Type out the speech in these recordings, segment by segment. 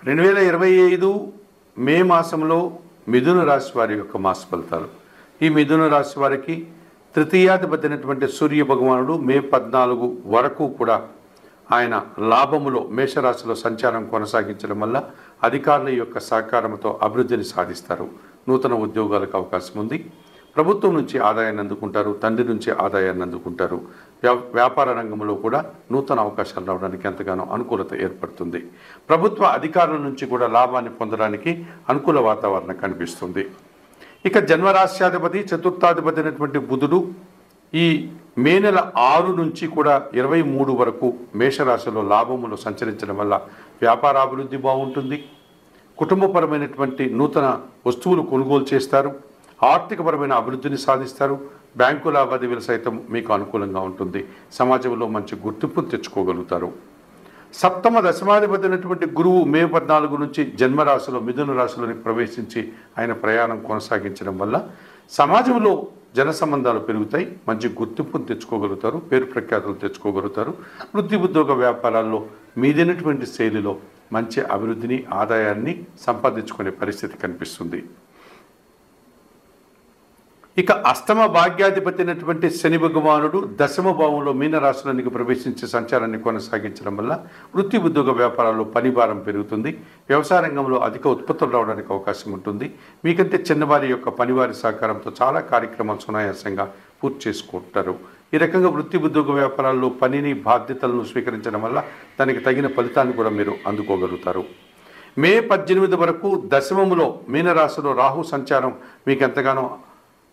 2025 మే మాసంలో మిథున రాశి వారి యొక్క మాస ఫలితాలు. ఈ మిథున రాశి వారికి తృతీయాధిపతి అయినటువంటి సూర్య భగవానుడు మే 14 వరకు కూడా ఆయన లాభములో మేషరాశిలో సంచారం కొనసాగించడం వల్ల అధికారుల యొక్క సహకారంతో అభివృద్ధిని సాధిస్తారు. నూతన ఉద్యోగాలకు అవకాశం ఉంది. ప్రభుత్వం నుంచి ఆదాయాన్ని అందుకుంటారు, తండ్రి నుంచి ఆదాయాన్ని అందుకుంటారు. వ్యాపార రంగంలో కూడా నూతన అవకాశాలు రావడానికి ఎంతగానో అనుకూలత ఏర్పడుతుంది. ప్రభుత్వ అధికారుల నుంచి కూడా లాభాన్ని పొందడానికి అనుకూల వాతావరణం కనిపిస్తుంది. ఇక జన్మరాశ్యాధిపతి చతుర్థాధిపతి అయినటువంటి బుధుడు ఈ మే నెల 6 నుంచి కూడా 23 వరకు మేషరాశిలో లాభములో సంచరించడం వల్ల వ్యాపార అభివృద్ధి బాగుంటుంది. కుటుంబపరమైనటువంటి నూతన వస్తువులు కొనుగోలు చేస్తారు. ఆర్థికపరమైన అభివృద్ధిని సాధిస్తారు. బ్యాంకు లావాదేవీలు సైతం మీకు అనుకూలంగా ఉంటుంది. సమాజంలో మంచి గుర్తింపును తెచ్చుకోగలుగుతారు. సప్తమ దశమాధిపతి అయినటువంటి గురువు మే 14 నుంచి జన్మరాశిలో మిథున రాశిలోని ప్రవేశించి ఆయన ప్రయాణం కొనసాగించడం వల్ల సమాజంలో జన సంబంధాలు పెరుగుతాయి. మంచి గుర్తింపును తెచ్చుకోగలుగుతారు. పేరు ప్రఖ్యాతులు తెచ్చుకోగలుగుతారు. వృత్తి ఉద్యోగ వ్యాపారాల్లో మీదైనటువంటి శైలిలో మంచి అభివృద్ధిని ఆదాయాన్ని సంపాదించుకునే పరిస్థితి కనిపిస్తుంది. ఇక అష్టమ భాగ్యాధిపతి అయినటువంటి శని భగవానుడు దశమ భావంలో మీనరాశిలోనికి ప్రవేశించి సంచారాన్ని కొనసాగించడం వల్ల వృత్తి ఉద్యోగ వ్యాపారాల్లో పని భారం పెరుగుతుంది. వ్యవసాయ రంగంలో అధిక ఉత్పత్తులు రావడానికి అవకాశం ఉంటుంది. మీకంటే చిన్నవారి యొక్క పనివారి సహకారంతో చాలా కార్యక్రమాలు సునాయాసంగా పూర్తి చేసుకుంటారు. ఈ రకంగా వృత్తి ఉద్యోగ వ్యాపారాల్లో పనిని బాధ్యతలను స్వీకరించడం వల్ల దానికి తగిన ఫలితాన్ని కూడా మీరు అందుకోగలుగుతారు. మే 18 వరకు దశమములో మీనరాశిలో రాహు సంచారం మీకు ఎంతగానో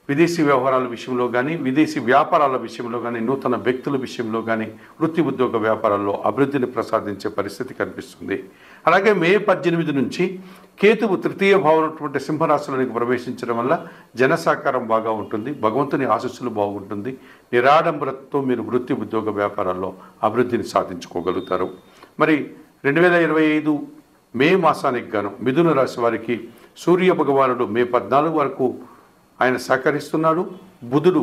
విదేశీ వ్యవహారాల విషయంలో కానీ, విదేశీ వ్యాపారాల విషయంలో కానీ, నూతన వ్యక్తుల విషయంలో కానీ, వృత్తి ఉద్యోగ వ్యాపారాల్లో అభివృద్ధిని ప్రసాదించే పరిస్థితి కనిపిస్తుంది. అలాగే మే 18 నుంచి కేతువు తృతీయ భావమైనటువంటి సింహరాశిలోనికి ప్రవేశించడం వల్ల జన సహకారం బాగా ఉంటుంది. భగవంతుని ఆశీస్సులు బాగుంటుంది. నిరాడంబరతో మీరు వృత్తి ఉద్యోగ వ్యాపారాల్లో అభివృద్ధిని సాధించుకోగలుగుతారు. మరి 2025 మే మాసానికి గాను మిథున రాశి వారికి సూర్య భగవానుడు మే 14 వరకు ఆయన సహకరిస్తున్నాడు. బుధుడు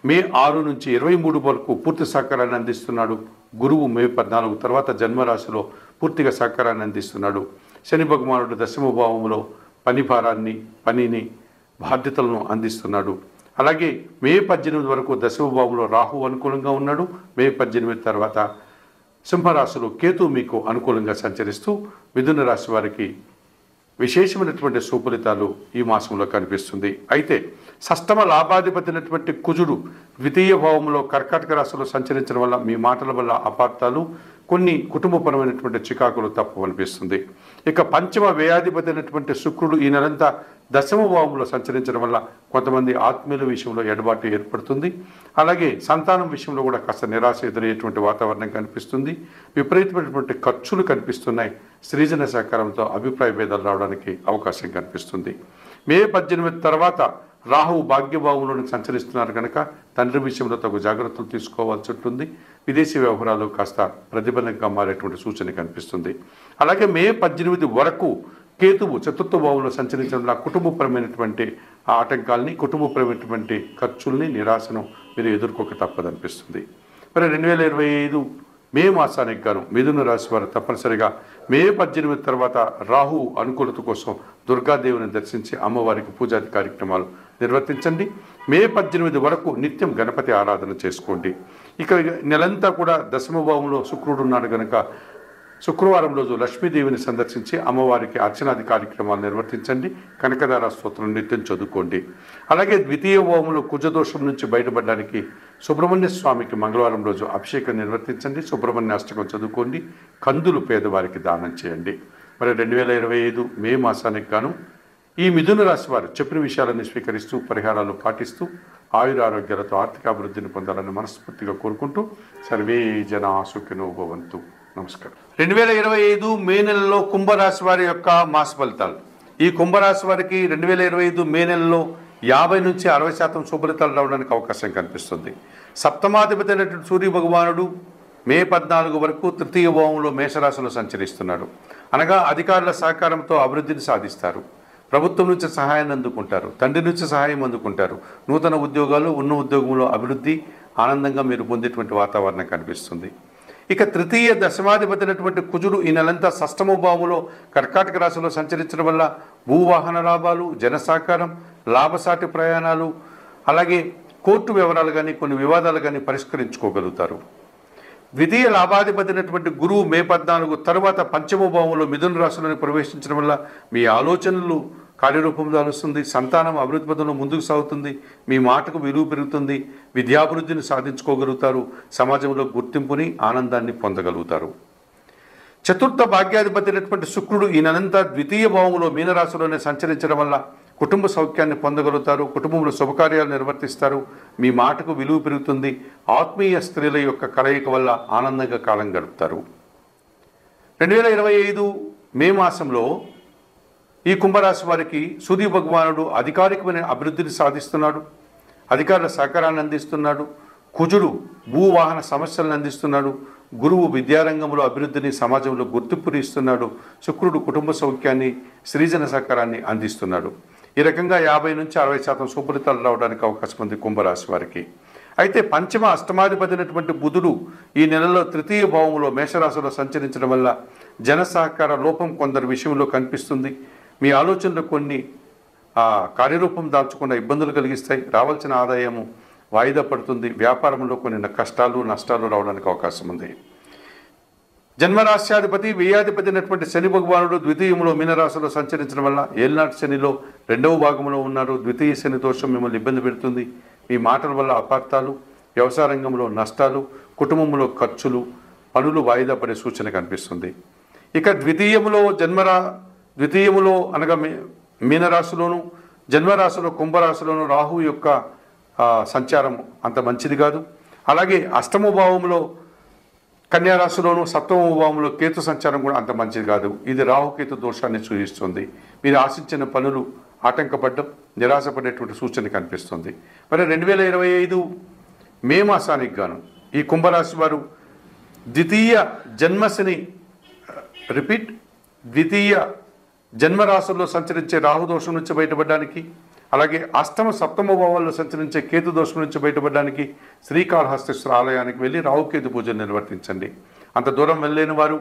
మే 6 నుంచి 23 వరకు పూర్తి సహకారాన్ని అందిస్తున్నాడు. గురువు మే 14 తర్వాత జన్మరాశిలో పూర్తిగా సహకారాన్ని అందిస్తున్నాడు. శని భగవానుడు దశమ భావంలో పనిని బాధ్యతలను అందిస్తున్నాడు. అలాగే మే 18 వరకు దశమ భావంలో రాహు అనుకూలంగా ఉన్నాడు. మే 18 తర్వాత సింహరాశిలో కేతు మీకు అనుకూలంగా సంచరిస్తూ మిథున రాశి వారికి విశేషమైనటువంటి సుఫలితాలు ఈ మాసంలో కనిపిస్తుంది. అయితే షష్టమ లాభాధిపతి అయినటువంటి కుజుడు ద్వితీయ భావంలో కర్కాటక రాశిలో సంచరించడం వల్ల మీ మాటల వల్ల అపార్థాలు, కొన్ని కుటుంబపరమైనటువంటి చికాకులు తప్పవనిపిస్తుంది. ఇక పంచమ వ్యయాధిపతి అయినటువంటి శుక్రుడు ఈ నెలంతా దశమ భావంలో సంచరించడం వల్ల కొంతమంది ఆత్మీయుల విషయంలో ఎడబాటు ఏర్పడుతుంది. అలాగే సంతానం విషయంలో కూడా కాస్త నిరాశ ఎదురయ్యేటువంటి వాతావరణం కనిపిస్తుంది. విపరీతమైనటువంటి ఖర్చులు కనిపిస్తున్నాయి. సృజన సహకారంతో అభిప్రాయ భేదాలు రావడానికి అవకాశం కనిపిస్తుంది. మే 18 తర్వాత రాహువు భాగ్యభావంలోనికి సంచరిస్తున్నారు కనుక తండ్రి విషయంలో తగు జాగ్రత్తలు తీసుకోవాల్సి ఉంటుంది. విదేశీ వ్యవహారాలు కాస్త ప్రతిబంధకంగా మారేటువంటి సూచన కనిపిస్తుంది. అలాగే మే 18 వరకు కేతువు చతుర్థ భావంలో సంచరించడం వల్ల కుటుంబపరమైనటువంటి ఆటంకాలని, కుటుంబపరమైనటువంటి ఖర్చుల్ని, నిరాశను మీరు ఎదుర్కోక తప్పదనిపిస్తుంది. మరి 2025 మే మాసానికి గాను మిథున రాశి వారు తప్పనిసరిగా మే 18 తర్వాత రాహు అనుకూలత కోసం దుర్గాదేవిని దర్శించి అమ్మవారికి పూజాది కార్యక్రమాలు నిర్వర్తించండి. మే 18 వరకు నిత్యం గణపతి ఆరాధన చేసుకోండి. ఇక నెలంతా కూడా దశమ భావంలో శుక్రుడు ఉన్నాడు కనుక శుక్రవారం రోజు లక్ష్మీదేవిని సందర్శించి అమ్మవారికి అర్చనాది కార్యక్రమాలు నిర్వర్తించండి. కనకదార స్తోత్రం నిత్యం చదువుకోండి. అలాగే ద్వితీయ భావంలో కుజదోషం నుంచి బయటపడడానికి సుబ్రహ్మణ్య స్వామికి మంగళవారం రోజు అభిషేకం నిర్వర్తించండి. సుబ్రహ్మణ్య అష్టకం చదువుకోండి. కందులు పేదవారికి దానం చేయండి. మరి 2025 మే మాసానికి గాను ఈ మిథున రాశి వారు చెప్పిన విషయాలన్నీ స్వీకరిస్తూ పరిహారాలు పాటిస్తూ ఆయురారోగ్యాలతో ఆర్థిక అభివృద్ధిని పొందాలని మనస్ఫూర్తిగా కోరుకుంటూ సర్వే జనా సుఖినో భవంతు. నమస్కారం. 2025 మే నెలలో కుంభరాశి వారి యొక్క మాస ఫలితాలు. ఈ కుంభరాశి వారికి 2025 మే నెలలో 50 నుంచి 60% శుభఫలితాలు రావడానికి అవకాశం కనిపిస్తుంది. సప్తమాధిపతి అయినటువంటి సూర్య భగవానుడు మే 14 వరకు తృతీయ భావంలో మేషరాశిలో సంచరిస్తున్నాడు. అనగా అధికారుల సహకారంతో అభివృద్ధిని సాధిస్తారు. ప్రభుత్వం నుంచి సహాయాన్ని అందుకుంటారు. తండ్రి నుంచి సహాయం అందుకుంటారు. నూతన ఉద్యోగాలు, ఉన్న ఉద్యోగంలో అభివృద్ధి, ఆనందంగా మీరు పొందేటువంటి వాతావరణం కనిపిస్తుంది. ఇక తృతీయ దశమాధిపతి అయినటువంటి కుజుడు ఈ నెలంతా షష్టమ భావంలో కర్కాటక రాశిలో సంచరించడం వల్ల భూవాహన లాభాలు, జనసాకారం, లాభసాటి ప్రయాణాలు, అలాగే కోర్టు వివరాలు కానీ కొన్ని వివాదాలు కానీ పరిష్కరించుకోగలుగుతారు. ద్వితీయ లాభాధిపతి అయినటువంటి గురువు మే 14 తర్వాత పంచమ భావంలో మిథున రాశిలోని ప్రవేశించడం వల్ల మీ ఆలోచనలు కార్యరూపం దాలుస్తుంది, సంతానం అభివృద్ధి పదంలో ముందుకు సాగుతుంది, మీ మాటకు విలువ పెరుగుతుంది, విద్యాభివృద్ధిని సాధించుకోగలుగుతారు, సమాజంలో గుర్తింపుని ఆనందాన్ని పొందగలుగుతారు. చతుర్థ భాగ్యాధిపతి అయినటువంటి శుక్రుడు ఈ నెలంతా ద్వితీయ భావంలో మీనరాశిలోనే సంచరించడం వల్ల కుటుంబ సౌఖ్యాన్ని పొందగలుగుతారు, కుటుంబంలో శుభకార్యాలు నిర్వర్తిస్తారు, మీ మాటకు విలువ పెరుగుతుంది, ఆత్మీయ స్త్రీల యొక్క కలయిక వల్ల ఆనందంగా కాలం గడుపుతారు. 2025 మే మాసంలో ఈ కుంభరాశి వారికి సూర్య భగవానుడు అధికారికమైన అభివృద్ధిని సాధిస్తున్నాడు, అధికారుల సహకారాన్ని అందిస్తున్నాడు, కుజుడు భూవాహన సమస్యలను అందిస్తున్నాడు, గురువు విద్యారంగంలో అభివృద్ధిని సమాజంలో గుర్తింపుని ఇస్తున్నాడు, శుక్రుడు కుటుంబ సౌఖ్యాన్ని సృజన సహకారాన్ని అందిస్తున్నాడు. ఈ రకంగా 50 నుంచి 60% సుఫలితాలు రావడానికి అవకాశం ఉంది కుంభరాశి వారికి. అయితే పంచమ అష్టమాధిపతి అయినటువంటి బుధుడు ఈ నెలలో తృతీయ భావంలో మేషరాశిలో సంచరించడం వల్ల జన సహకార లోపం కొందరి విషయంలో కనిపిస్తుంది. మీ ఆలోచనలు కొన్ని కార్యరూపం దాల్చకుండా ఇబ్బందులు కలిగిస్తాయి, రావాల్సిన ఆదాయము వాయిదా పడుతుంది, వ్యాపారంలో కొన్ని కష్టాలు నష్టాలు రావడానికి అవకాశం ఉంది. జన్మరాశ్యాధిపతి వ్యయాధిపతి అయినటువంటి శని భగవానుడు ద్వితీయంలో మీనరాశిలో సంచరించడం వల్ల ఏలినాటి శనిలో 2వ భాగంలో ఉన్నారు. ద్వితీయ శని దోషం మిమ్మల్ని ఇబ్బంది పెడుతుంది, మీ మాటల వల్ల అపార్థాలు, వ్యవసాయ రంగంలో నష్టాలు, కుటుంబంలో ఖర్చులు, పనులు వాయిదా పడే సూచన కనిపిస్తుంది. ఇక ద్వితీయములో అనగా మీనరాశిలోను, జన్మరాశిలో కుంభరాశిలోను రాహు యొక్క సంచారం అంత మంచిది కాదు. అలాగే అష్టమ భావంలో కన్యారాశిలోను, సప్తమ భావంలో కేతు సంచారం కూడా అంత మంచిది కాదు. ఇది రాహుకేతు దోషాన్ని సూచిస్తుంది. మీరు ఆశించిన పనులు ఆటంకపడడం, నిరాశపడేటువంటి సూచన కనిపిస్తుంది. మరి 2025 మే మాసానికి గాను ఈ కుంభరాశి వారు ద్వితీయ జన్మరాశుల్లో సంచరించే రాహుదోషం నుంచి బయటపడడానికి, అలాగే అష్టమ సప్తమ భావాల్లో సంచరించే కేతు దోషం నుంచి బయటపడడానికి శ్రీకాళహస్తీశ్వర ఆలయానికి వెళ్ళి రాహుకేతు పూజను నిర్వర్తించండి. అంత దూరం వెళ్ళలేని వారు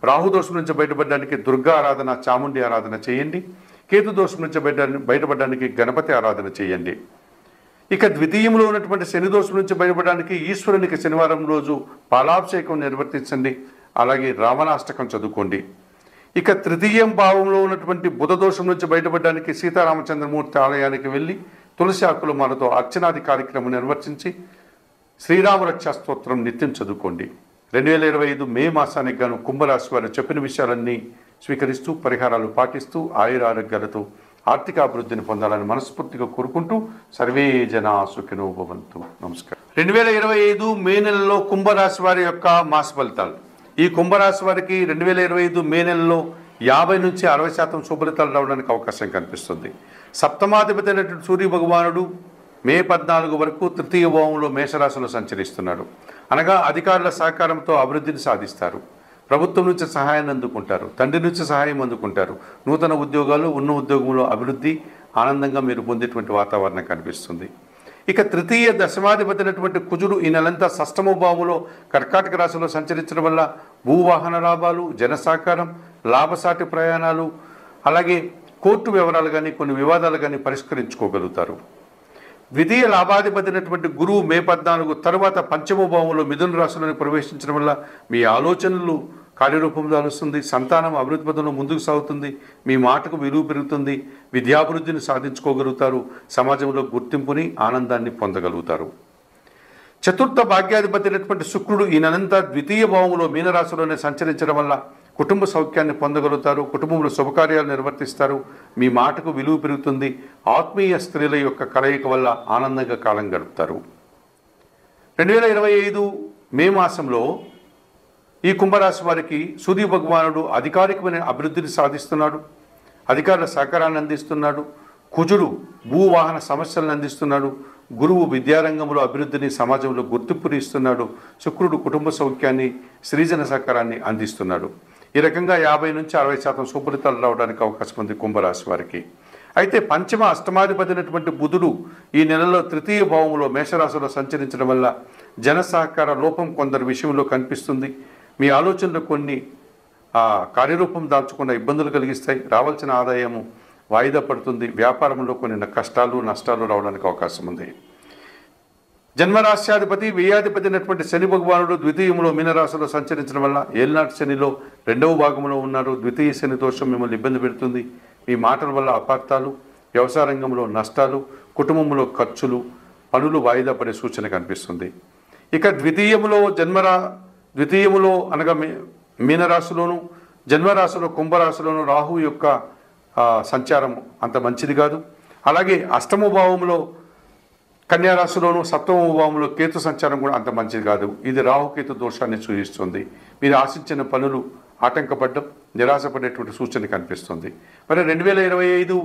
రాహుదోషం నుంచి బయటపడడానికి దుర్గా ఆరాధన, చాముండి ఆరాధన చేయండి. కేతు దోషం నుంచి బయటపడడానికి గణపతి ఆరాధన చేయండి. ఇక ద్వితీయంలో ఉన్నటువంటి శని దోషం నుంచి బయటపడడానికి ఈశ్వరునికి శనివారం రోజు పాలాభిషేకం నిర్వర్తించండి. అలాగే రావణాష్టకం చదువుకోండి. ఇక తృతీయం భావంలో ఉన్నటువంటి బుధ దోషం నుంచి బయటపడడానికి సీతారామచంద్రమూర్తి ఆలయానికి వెళ్ళి తులసి ఆకుల మాలతో అర్చనాది కార్యక్రమం నిర్వర్తించి శ్రీరామరక్షా స్తోత్రం నిత్యం చదువుకోండి. 2025 మే మాసానికి గాను కుంభరాశి వారు చెప్పిన విషయాలన్నీ స్వీకరిస్తూ పరిహారాలు పాటిస్తూ ఆయురారోగ్యాలతో ఆర్థికాభివృద్ధిని పొందాలని మనస్ఫూర్తిగా కోరుకుంటూ సర్వే జనా సుఖినో భవంతు. నమస్కారం. 2025 మే నెలలో కుంభరాశి వారి యొక్క మాస ఫలితాలు. ఈ కుంభరాశి వారికి 2025 మే నెలలో 50 నుంచి 60% శుభలితాలు రావడానికి అవకాశం కనిపిస్తుంది. సప్తమాధిపతి అయినటువంటి సూర్య భగవానుడు మే 14 వరకు తృతీయ భావంలో మేషరాశిలో సంచరిస్తున్నాడు. అనగా అధికారుల సహకారంతో అభివృద్ధిని సాధిస్తారు, ప్రభుత్వం నుంచి సహాయాన్ని అందుకుంటారు, తండ్రి నుంచి సహాయం అందుకుంటారు, నూతన ఉద్యోగాలు, ఉన్న ఉద్యోగంలో అభివృద్ధి, ఆనందంగా మీరు పొందేటువంటి వాతావరణం కనిపిస్తుంది. ఇక తృతీయ దశమాధిపతి అయినటువంటి కుజుడు ఈ నెలంతా షష్టమ భావంలో కర్కాటక రాశిలో సంచరించడం వల్ల భూవాహన లాభాలు, జనసాకారం, లాభసాటి ప్రయాణాలు, అలాగే కోర్టు వివరాలు కానీ కొన్ని వివాదాలు కానీ పరిష్కరించుకోగలుగుతారు. ద్వితీయ లాభాధిపతి అయినటువంటి గురువు మే 14 తర్వాత పంచమ భావంలో మిథున రాశిలోని ప్రవేశించడం వల్ల మీ ఆలోచనలు కార్యరూపం దాలుస్తుంది, సంతానం అభివృద్ధి పదంలో ముందుకు సాగుతుంది, మీ మాటకు విలువ పెరుగుతుంది, విద్యాభివృద్ధిని సాధించుకోగలుగుతారు, సమాజంలో గుర్తింపుని ఆనందాన్ని పొందగలుగుతారు. చతుర్థ భాగ్యాధిపతి అయినటువంటి శుక్రుడు ఈ నెలంతా ద్వితీయ భావంలో మీనరాశిలోనే సంచరించడం వల్ల కుటుంబ సౌఖ్యాన్ని పొందగలుగుతారు, కుటుంబంలో శుభకార్యాలు నిర్వర్తిస్తారు, మీ మాటకు విలువ పెరుగుతుంది, ఆత్మీయ స్త్రీల యొక్క కలయిక వల్ల ఆనందంగా కాలం గడుపుతారు. 2025 మే మాసంలో ఈ కుంభరాశి వారికి సూర్య భగవానుడు అధికారికమైన అభివృద్ధిని సాధిస్తున్నాడు, అధికారుల సహకారాన్ని అందిస్తున్నాడు, కుజుడు భూవాహన సమస్యలను అందిస్తున్నాడు, గురువు విద్యారంగంలో అభివృద్ధిని సమాజంలో గుర్తింపుని ఇస్తున్నాడు, శుక్రుడు కుటుంబ సౌఖ్యాన్ని సృజన సహకారాన్ని అందిస్తున్నాడు. ఈ రకంగా 50 నుంచి 60% శుభలితాలు రావడానికి అవకాశం ఉంది కుంభరాశి వారికి. అయితే పంచమ అష్టమాధిపతి అయినటువంటి బుధుడు ఈ నెలలో తృతీయ భావంలో మేషరాశిలో సంచరించడం వల్ల జన సహకార లోపం కొందరి విషయంలో కనిపిస్తుంది, మీ ఆలోచనలు కొన్ని కార్యరూపం దాల్చకుండా ఇబ్బందులు కలిగిస్తాయి. రావాల్సిన ఆదాయము వాయిదా పడుతుంది. వ్యాపారంలో కొన్ని కష్టాలు నష్టాలు రావడానికి అవకాశం ఉంది. జన్మరాశ్యాధిపతి వ్యయాధిపతి అయినటువంటి శని భగవానుడు ద్వితీయంలో మీనరాశిలో సంచరించడం వల్ల ఏలినాటి శనిలో 2వ భాగంలో ఉన్నారు. ద్వితీయ శని దోషం మిమ్మల్ని ఇబ్బంది పెడుతుంది. మీ మాటల వల్ల అపార్థాలు, వ్యవసాయ రంగంలో నష్టాలు, కుటుంబంలో ఖర్చులు, పనులు వాయిదా పడే సూచన కనిపిస్తుంది. ఇక ద్వితీయములో అనగా మీనరాశిలోను, జన్మరాశిలో కుంభరాశిలోను రాహు యొక్క సంచారం అంత మంచిది కాదు. అలాగే అష్టమ భావంలో కన్యారాశిలోను, సప్తమ భావంలో కేతు సంచారం కూడా అంత మంచిది కాదు. ఇది రాహుకేతు దోషాన్ని సూచిస్తుంది. మీరు ఆశించిన పనులు ఆటంకపడడం, నిరాశపడేటువంటి సూచన కనిపిస్తుంది. మరి 2025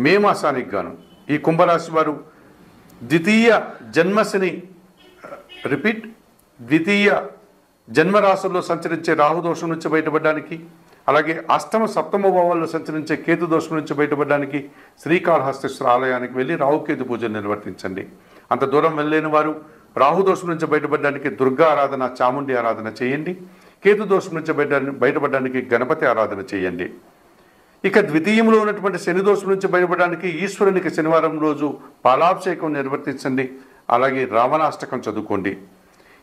మే మాసానికి గాను ఈ కుంభరాశి వారు ద్వితీయ జన్మరాశుల్లో సంచరించే రాహుదోషం నుంచి బయటపడడానికి, అలాగే అష్టమ సప్తమ భావాల్లో సంచరించే కేతు దోషం నుంచి బయటపడడానికి శ్రీకాళహస్తీశ్వర ఆలయానికి వెళ్ళి రాహుకేతు పూజలు నిర్వర్తించండి. అంత దూరం వెళ్ళలేని వారు రాహుదోషం నుంచి బయటపడడానికి దుర్గా ఆరాధన, చాముండి ఆరాధన చేయండి. కేతు దోషం నుంచి బయటపడడానికి గణపతి ఆరాధన చేయండి. ఇక ద్వితీయంలో ఉన్నటువంటి శని దోషం నుంచి బయటపడడానికి ఈశ్వరునికి శనివారం రోజు పాలాభిషేకం నిర్వర్తించండి. అలాగే రావణాష్టకం చదువుకోండి.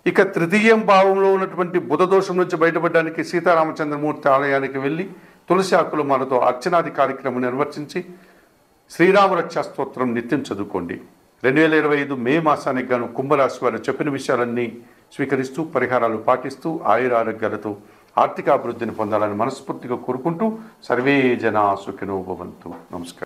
ఇక తృతీయం భావంలో ఉన్నటువంటి బుధ దోషం నుంచి బయటపడడానికి సీతారామచంద్రమూర్తి ఆలయానికి వెళ్ళి తులసి ఆకుల మాలతో అర్చనాది కార్యక్రమం నిర్వర్తించి శ్రీరామరక్షా స్తోత్రం నిత్యం చదువుకోండి. 2025 మే మాసానికి గాను కుంభరాశి వారు చెప్పిన విషయాలన్నీ స్వీకరిస్తూ పరిహారాలు పాటిస్తూ ఆయురారోగ్యాలతో ఆర్థికాభివృద్ధిని పొందాలని మనస్ఫూర్తిగా కోరుకుంటూ సర్వే జనా సుఖినో భవంతు. నమస్కారం.